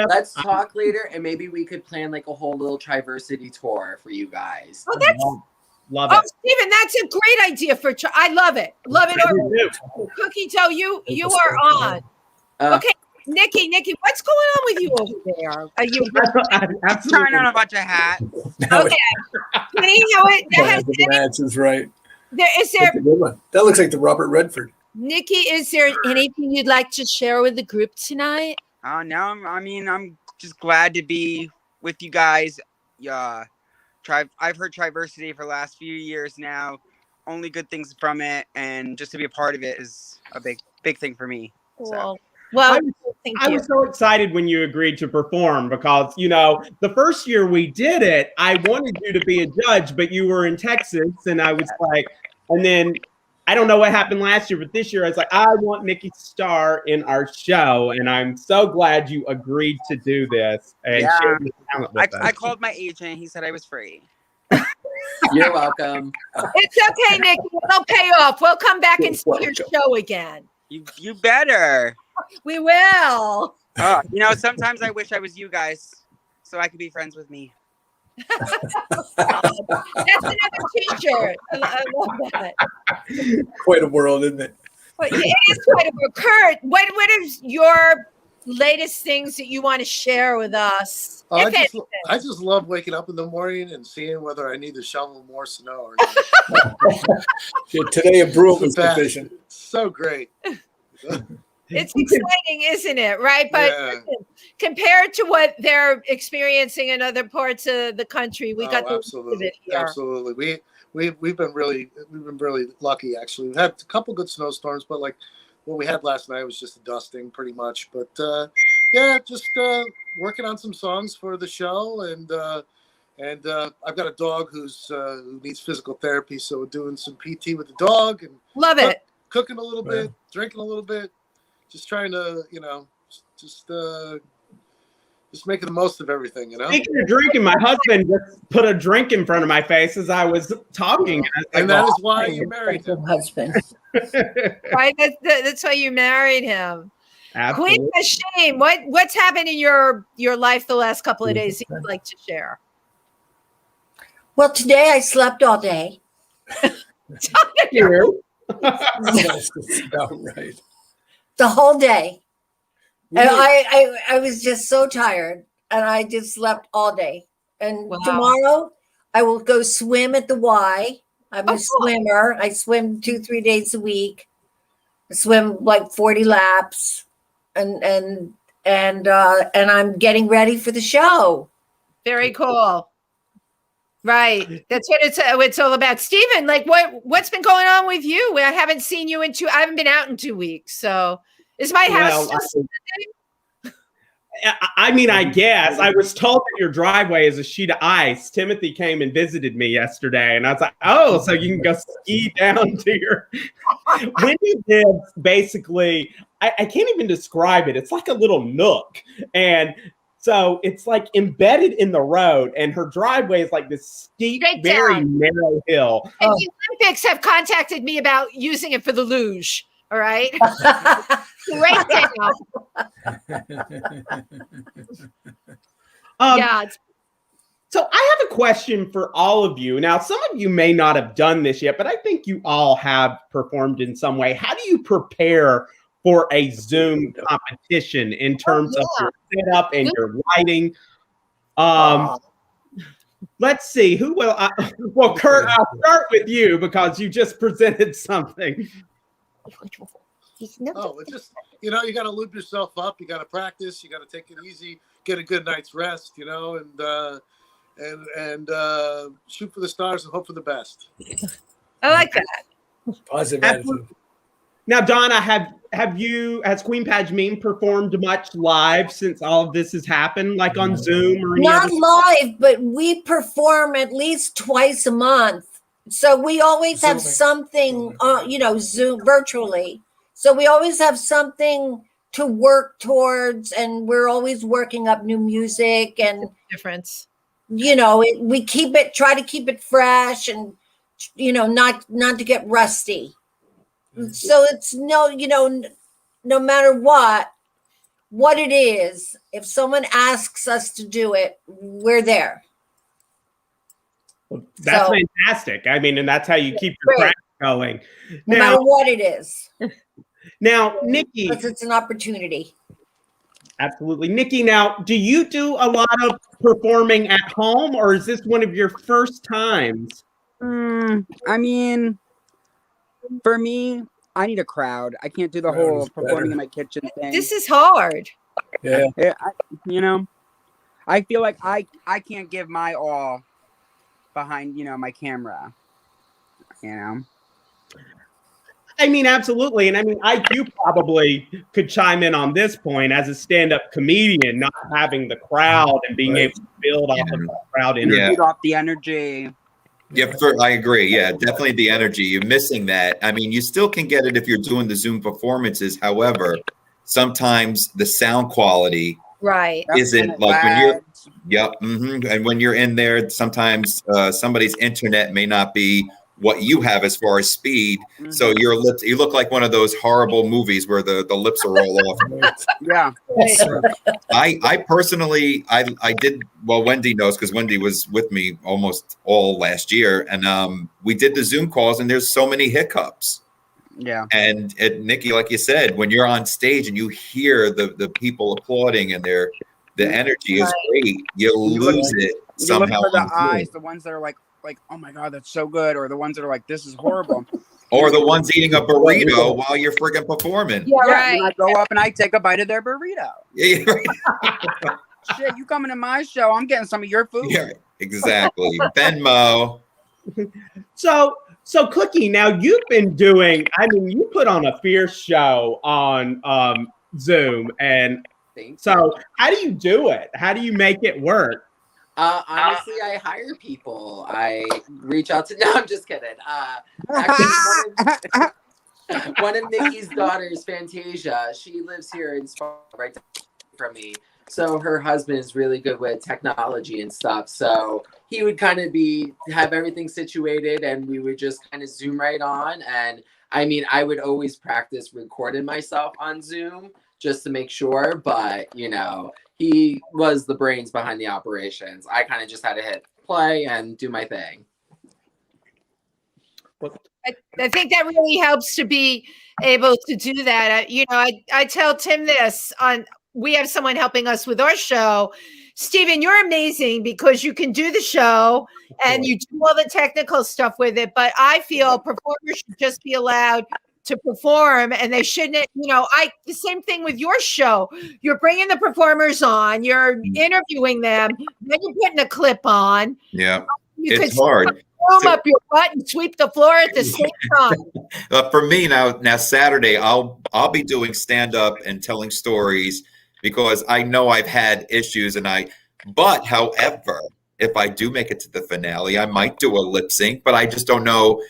Let's talk later, and maybe we could plan like a whole little TriVersity tour for you guys. Oh, that's love it. Stephen, that's a great idea for. I love it. Love it. Cookie Dough, you are on. Okay. Nicki, what's going on with you over there? Are you trying on a bunch of hats? Okay. Hats is right. Is there? That looks like the Robert Redford. Nicki, is there anything you'd like to share with the group tonight? No, I mean, I'm just glad to be with you guys. I've heard TriVersity for the last few years now. Only good things from it, and just to be a part of it is a big thing for me. Cool. So. Well, I was so excited when you agreed to perform because, the first year we did it, I wanted you to be a judge, but you were in Texas. And I was like, and then I don't know what happened last year, but this year I was like, I want Nicki Starr in our show. And I'm so glad you agreed to do this. And share your talent with us. I called my agent. He said I was free. You're welcome. It's okay, Nicki. It'll pay off. We'll come back and see your show again. You better. We will. Sometimes I wish I was you guys so I could be friends with me. That's another t-shirt. I love that. Quite a world, isn't it? Well, it is quite a world. Kurt, what is your latest things that you want to share with us? I just love waking up in the morning and seeing whether I need to shovel more snow or not. Today a broom is sufficient. So great. It's exciting, isn't it? Right? But listen, compared to what they're experiencing in other parts of the country, we got the absolutely, of it here. Absolutely. We've been really lucky actually. We've had a couple good snowstorms, but like what we had last night was just a dusting pretty much. But just working on some songs for the show, and I've got a dog who needs physical therapy, so we're doing some PT with the dog and love it. Cooking a little bit, drinking a little bit, just trying to, just making the most of everything, Speaking of drinking, my husband just put a drink in front of my face as I was talking. And that is why you married him. Husband. Right? That's why you married him. Absolutely. Qween Pashmeen, what's happened in your life the last couple of days that you'd like to share? Well, today I slept all day. That's about right. The whole day. And I was just so tired, and I just slept all day. And tomorrow I will go swim at the Y. I'm a swimmer. I swim 2-3 days a week. I swim like 40 laps, and I'm getting ready for the show. Very cool. Right. That's what it's all about. Stephen, like what's been going on with you? I haven't seen you I haven't been out in 2 weeks. So is my house I guess I was told that your driveway is a sheet of ice. Timothy came and visited me yesterday, and I was like, "Oh, so you can go ski down to your." Wendy lives basically. I can't even describe it. It's like a little nook, and so it's like embedded in the road, and her driveway is like this steep, very narrow hill. And the Olympics have contacted me about using it for the luge. All right. Right down. So I have a question for all of you. Now, some of you may not have done this yet, but I think you all have performed in some way. How do you prepare for a Zoom competition in terms of your setup and your lighting? Let's see, who will well, Kurt, I'll start with you because you just presented something. Oh, it's just, you got to loop yourself up. You got to practice. You got to take it easy, get a good night's rest, and shoot for the stars and hope for the best. I like that. Positive attitude. Now, Donna, has Qween Pashmeen performed much live since all of this has happened, like on Zoom or any Not other? live, but we perform at least twice a month. So we always have something, Zoom virtually. So we always have something to work towards, and we're always working up new music and difference. We try to keep it fresh and, not to get rusty. So it's no matter what it is, if someone asks us to do it, we're there. Well, that's fantastic. I mean, and that's how you keep your practice going. No matter what it is. Now, Nicki. Because it's an opportunity. Absolutely. Nicki, now, do you do a lot of performing at home, or is this one of your first times? I mean, for me, I need a crowd. I can't do the whole performing in my kitchen thing. This is hard. Yeah. I feel like I can't give my all behind, my camera. I mean, absolutely. And I mean, you probably could chime in on this point as a stand-up comedian, not having the crowd and being able to build off of the crowd energy. Build off the energy. Yeah, I agree. Yeah, definitely the energy. You're missing that. I mean, you still can get it if you're doing the Zoom performances. However, sometimes the sound quality isn't like when you're, and when you're in there, sometimes somebody's internet may not be what you have as far as speed. So your lips, you look like one of those horrible movies where the lips are all off. Yeah. I personally, I did, well, Wendy knows because Wendy was with me almost all last year. And we did the Zoom calls and there's so many hiccups. Yeah. And Nicki, like you said, when you're on stage and you hear the people applauding and the energy is great, you lose it somehow. You look for the eyes, the ones that are like, oh my God, that's so good. Or the ones that are like, this is horrible. Or the ones eating a burrito while you're friggin' performing. Yeah, right. And I go up and I take a bite of their burrito. Yeah, Shit, you coming to my show, I'm getting some of your food. Yeah, exactly. Venmo. So Cookie, now you've been doing, I mean, you put on a fierce show on Zoom. And so how do you do it? How do you make it work? Honestly, I hire people. I reach out to. No, I'm just kidding. Actually, one of Nicki's daughters, Fantasia, she lives here in Starr, right from me. So her husband is really good with technology and stuff. So he would kind of have everything situated, and we would just kind of Zoom right on. And I mean, I would always practice recording myself on Zoom just to make sure. But he was the brains behind the operations. I kind of just had to hit play and do my thing. I think that really helps to be able to do that. I tell Tim this we have someone helping us with our show. Steven, you're amazing because you can do the show and you do all the technical stuff with it. But I feel performers should just be allowed to perform, and they shouldn't, the same thing with your show. You're bringing the performers on, you're interviewing them, then you're putting a clip on. Yeah, it's hard. Warm up your butt and sweep the floor at the same time. For me now Saturday, I'll be doing stand up and telling stories because I know I've had issues but however, if I do make it to the finale, I might do a lip sync, but I just don't know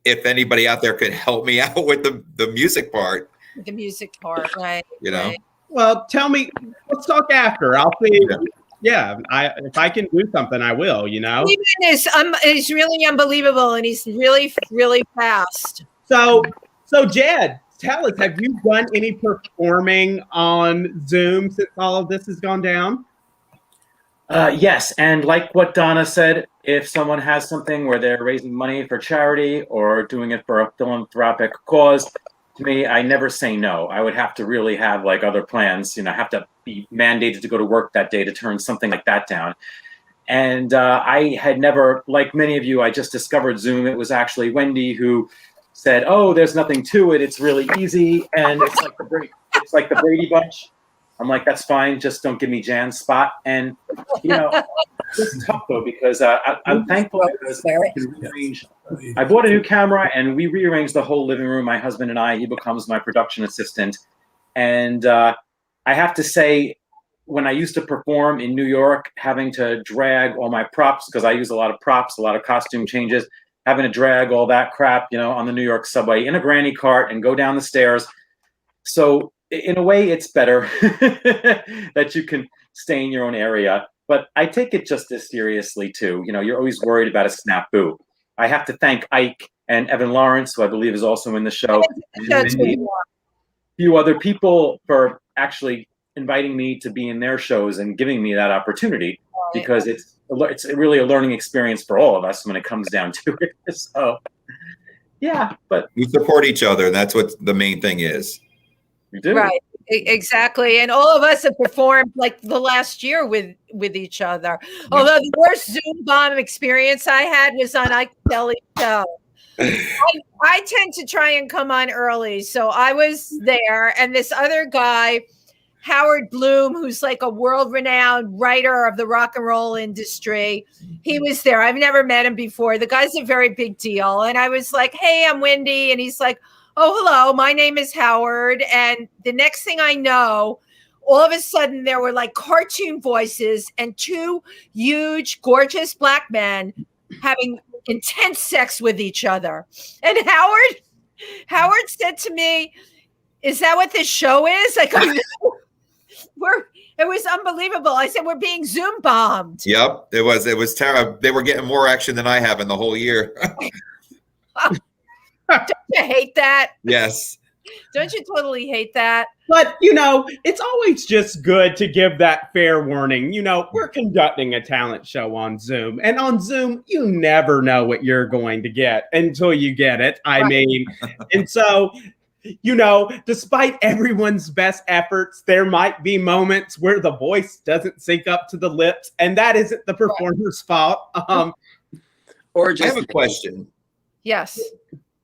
if anybody out there could help me out with the music part. The music part, right? Right. Well, tell me, let's talk after. I'll see. Yeah, if I can do something, I will, Steven is really unbelievable, and he's really, really fast. So Jed, tell us, have you done any performing on Zoom since all of this has gone down? Yes, and like what Donna said, if someone has something where they're raising money for charity or doing it for a philanthropic cause, to me, I never say no. I would have to really have like other plans, have to be mandated to go to work that day to turn something like that down. And I had never, like many of you, I just discovered Zoom. It was actually Wendy who said, "Oh, there's nothing to it. It's really easy, and it's like the Brady Bunch." I'm like, "That's fine. Just don't give me Jan's spot." And it's tough though because I'm thankful because I can rearrange. I bought a new camera and we rearranged the whole living room. My husband and I. He becomes my production assistant, and I have to say, when I used to perform in New York, having to drag all my props because I use a lot of props, a lot of costume changes, having to drag all that crap, on the New York subway in a granny cart and go down the stairs. So in a way, it's better that you can stay in your own area. But I take it just as seriously too. You're always worried about a snafu. I have to thank Ike and Evan Laurence, who I believe is also in the show, and a few other people for actually inviting me to be in their shows and giving me that opportunity, because it's really a learning experience for all of us when it comes down to it. So, yeah, but we support each other. And that's what the main thing is. We do. Right. Exactly. And all of us have performed like the last year with each other. Yeah. Although the worst Zoom bomb experience I had was on Avelli's show. I tend to try and come on early. So I was there, and this other guy, Howard Bloom, who's like a world-renowned writer of the rock and roll industry, he was there. I've never met him before. The guy's a very big deal. And I was like, "Hey, I'm Wendy." And he's like, "Oh, hello, my name is Howard." And the next thing I know, all of a sudden there were like cartoon voices and two huge, gorgeous black men having intense sex with each other. And Howard said to me, "Is that what this show is?" Like, it was unbelievable. I said, "We're being Zoom bombed." Yep, it was terrible. They were getting more action than I have in the whole year. Don't you hate that? Yes. Don't you totally hate that? But, it's always just good to give that fair warning. We're conducting a talent show on Zoom. And on Zoom, you never know what you're going to get until you get it. I mean, and so, despite everyone's best efforts, there might be moments where the voice doesn't sync up to the lips. And that isn't the performer's fault. Or just I have a question. Yes.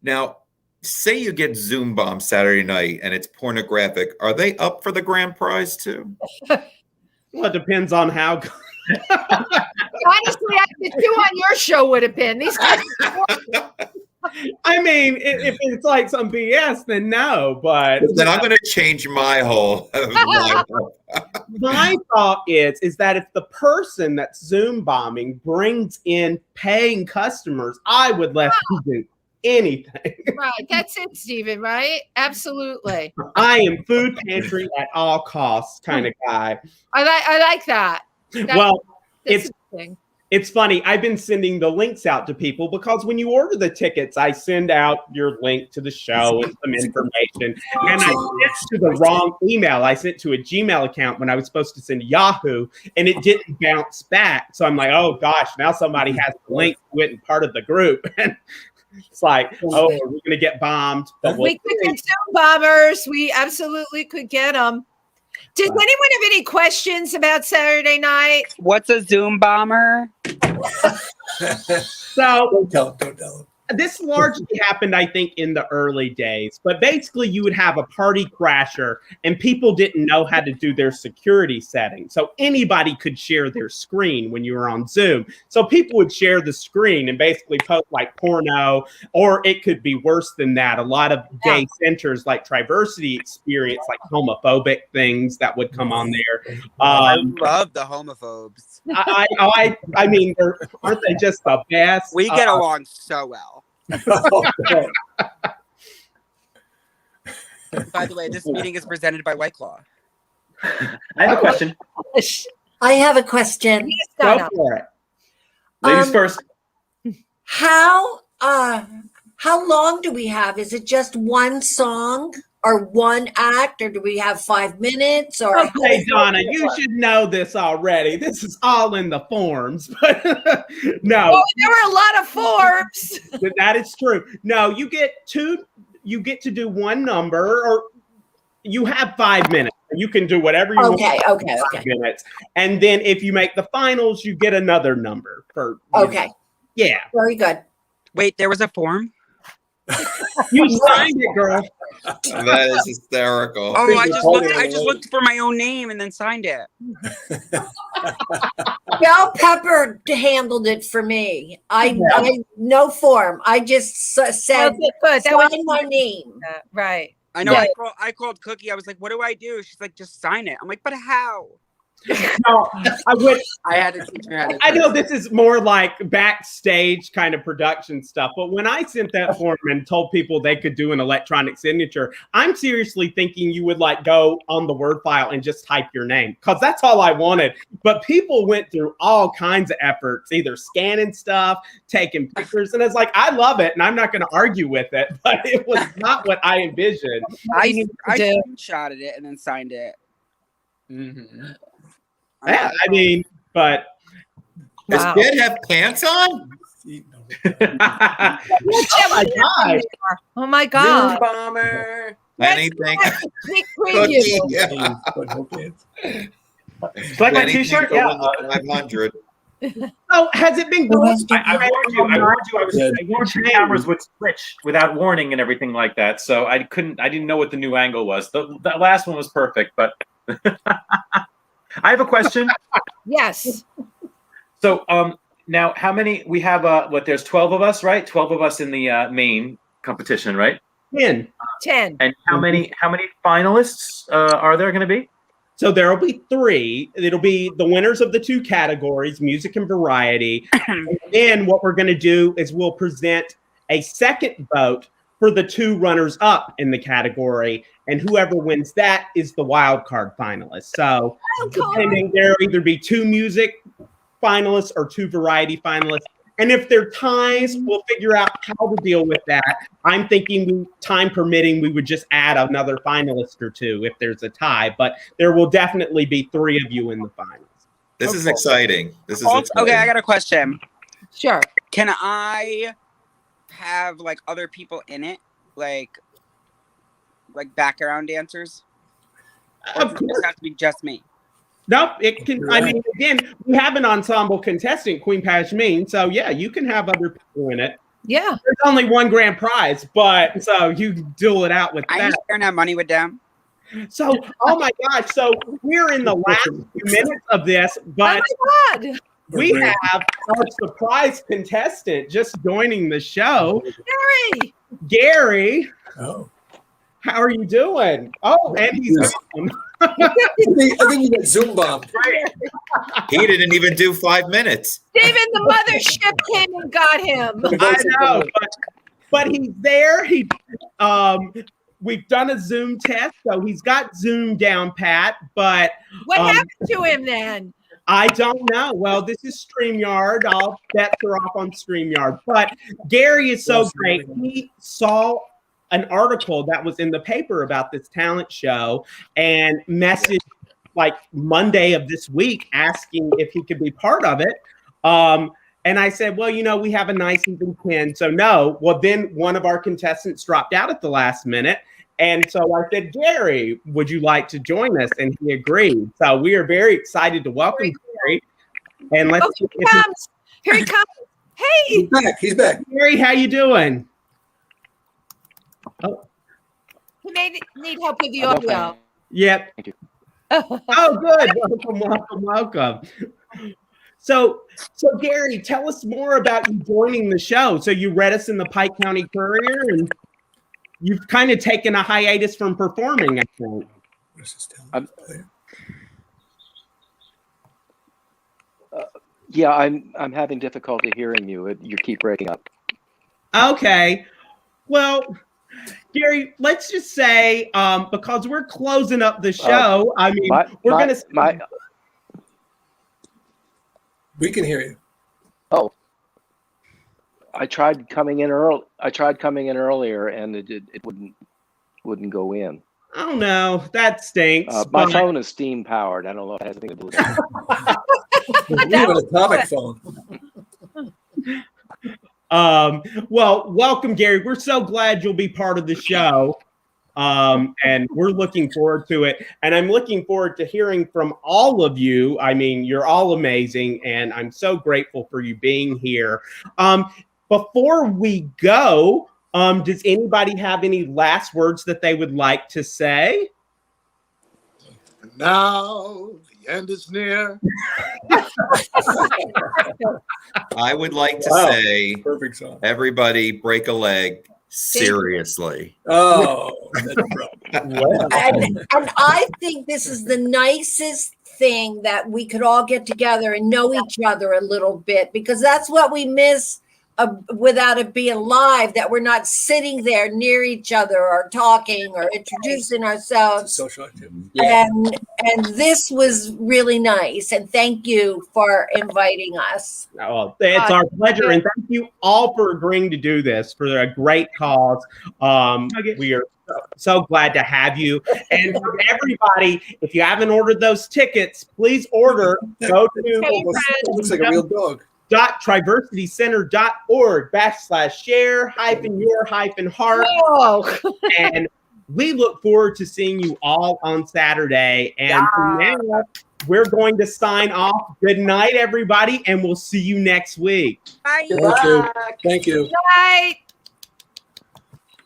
Now, say you get Zoom bomb Saturday night and it's pornographic. Are they up for the grand prize too? Well, it depends on how. Honestly, the two on your show would have been. These guys. I mean, if it's like some BS, then no. But then I'm going to change my whole. My thought is that if the person that's Zoom bombing brings in paying customers, I would let them do anything. Right. That's it, Stephen, right? Absolutely. I am food pantry at all costs kind of guy. I like that. It's funny. I've been sending the links out to people because when you order the tickets, I send out your link to the show and some information. And I sent to the wrong email. I sent to a Gmail account when I was supposed to send Yahoo, and it didn't bounce back. So I'm like, oh gosh, now somebody has the link to it and part of the group. And it's like, oh, we're going to get bombed. But we could get Zoom bombers. We absolutely could get them. Does anyone have any questions about Saturday night? What's a Zoom bomber? So Don't tell him. This largely happened, I think, in the early days. But basically, you would have a party crasher, and people didn't know how to do their security settings. So anybody could share their screen when you were on Zoom. So people would share the screen and basically post like porno, or it could be worse than that. A lot of gay centers like TriVersity experience like homophobic things that would come on there. I love the homophobes. I mean, aren't they just the best? We get along so well. By the way, this meeting is presented by White Claw. I have a question. I have a question. Go for it. Ladies first. How long do we have? Is it just one song, or one act, or do we have 5 minutes? Or Okay, Donna, you should know this already. This is all in the forms, but no. Oh, there were a lot of forms. That is true. No, you get to do one number, or you have 5 minutes. You can do whatever you want. Okay. 5 minutes. And then if you make the finals, you get another number for Okay. Yeah. Very good. Wait, there was a form? You signed it, girl. That is hysterical. Oh, I just looked for my own name and then signed it. Belle Pepper handled it for me. I no form. I just said good. That was sign my name. Right. I know. Yeah. I called Cookie. I was like, "What do I do?" She's like, "Just sign it." I'm like, "But how?" No, I had to teach her how to. I know this is more like backstage kind of production stuff, but when I sent that form and told people they could do an electronic signature, I'm seriously thinking you would like go on the Word file and just type your name, because that's all I wanted. But people went through all kinds of efforts, either scanning stuff, taking pictures, and it's like, I love it, and I'm not going to argue with it, but it was not what I envisioned. I screenshotted it and then signed it. Mm-hmm. Yeah, I mean, but does Dad have pants on? Oh my God. Zoom bomber. Anything? Sneak preview. It's like my t-shirt. Yeah. 500. Oh, has it been going? I warned you. I warned you. The cameras would switch without warning and everything like that. So I didn't know what the new angle was. The last one was perfect, but I have a question. Yes. So now how many we have? There's 12 of us, right? 12 of us in the main competition, right? 10. And how many finalists are there going to be? So there will be 3. It'll be the winners of the 2 categories, music and variety. And then what we're going to do is we'll present a second vote for the 2 runners up in the category. And whoever wins that is the wild card finalist. So depending, there'll either be 2 music finalists or 2 variety finalists. And if they're ties, we'll figure out how to deal with that. I'm thinking, time permitting, we would just add another finalist or 2 if there's a tie. But there will definitely be 3 of you in the finals. This is exciting. This is exciting. Okay, I got a question. Sure. Can I have like other people in it, like background dancers? Or does it have to be just me? Nope, it can. I mean, again, we have an ensemble contestant, Qween Pashmeen. So yeah, you can have other people in it. Yeah. There's only 1 grand prize, but so you duel it out with I that. ain't sharing that money with them. So, oh my gosh, so we're in the last few minutes of this, but oh my God. We have our surprise contestant just joining the show. Gary. Oh. How are you doing? Oh, and he's gone. I think you got Zoom bombed. He didn't even do 5 minutes. David, the mothership came and got him. I know, but he's there. We've done a Zoom test, so he's got Zoom down pat. But what happened to him then? I don't know. Well, this is StreamYard. All bets are off on StreamYard. But Gary is so great. He saw an article that was in the paper about this talent show and messaged like Monday of this week asking if he could be part of it. And I said, well, we have a nice even 10. So no. Well, then one of our contestants dropped out at the last minute. And so I said, Gary, would you like to join us? And he agreed. So we are very excited to welcome Gary. And let's here he comes. Here he comes. Hey. He's back. Gary, how you doing? Oh. He may need help with the audio. Yep. Thank you. Oh, good. Welcome. So Gary, tell us more about you joining the show. So you read us in the Pike County Courier, and you've kind of taken a hiatus from performing, I think. Yeah, I'm having difficulty hearing you. You keep breaking up. Okay. Well, Gary, let's just say, because we're closing up the show, we can hear you. Oh, I tried coming in earlier, and it wouldn't go in. Oh no, that stinks. My but- phone is steam powered. I don't know if it has anything to do with it. We have an atomic phone. Well, welcome, Gary. We're so glad you'll be part of the show. And we're looking forward to it. And I'm looking forward to hearing from all of you. I mean, you're all amazing, and I'm so grateful for you being here. Before we go, does anybody have any last words that they would like to say? Now the end is near. I would like to say, Perfect song. everybody break a leg. Seriously. Oh, that's And I think this is the nicest thing that we could all get together and know each other a little bit, because that's what we miss without it being live, that we're not sitting there near each other or talking or introducing ourselves. social activity. And this was really nice. And thank you for inviting us. Oh, it's our pleasure. And thank you all for agreeing to do this for a great cause. We are so glad to have you. And for everybody, if you haven't ordered those tickets, please order. Go to Looks like a real dog. TriVersityCenter.org/share-your-heart. Whoa. And we look forward to seeing you all on Saturday. And for now, we're going to sign off. Good night, everybody, and we'll see you next week. Bye. Thank you. Thank you. Night.